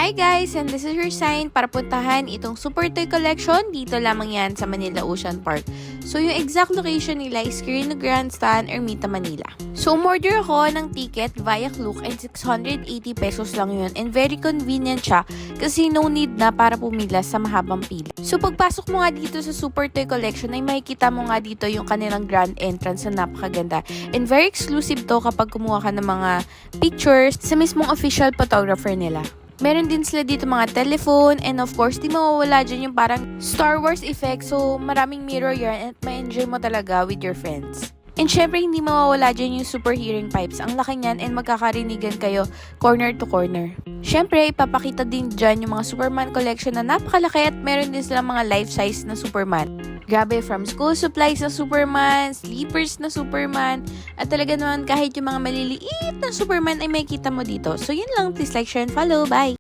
Hi guys! And this is your sign para puntahan itong Super Toy Collection. Dito lamang yan sa Manila Ocean Park. So yung exact location nila is Quirino Grandstand, Ermita, Manila. So umorder ako ng ticket via Klook and 680 pesos lang yun. And very convenient siya kasi no need na para pumila sa mahabang pila. So pagpasok mo nga dito sa Super Toy Collection ay makikita mo nga dito yung kanilang grand entrance na napakaganda. And very exclusive to kapag kumuha ka ng mga pictures sa mismong official photographer nila. Meron din sila dito mga telephone and of course, di mawawala dyan yung parang Star Wars effect. So, maraming mirror yan at ma-enjoy mo talaga with your friends. And syempre, hindi mawawala dyan yung super hearing pipes. Ang laki niyan and magkakarinigan kayo corner to corner. Syempre, ipapakita din dyan yung mga Superman collection na napakalaki at meron din silang mga life-size na Superman. Grabe, from school supplies na Superman, sleepers na Superman, at talaga naman kahit yung mga maliliit na Superman ay makikita mo dito. So, yun lang. Please like, share, and follow. Bye!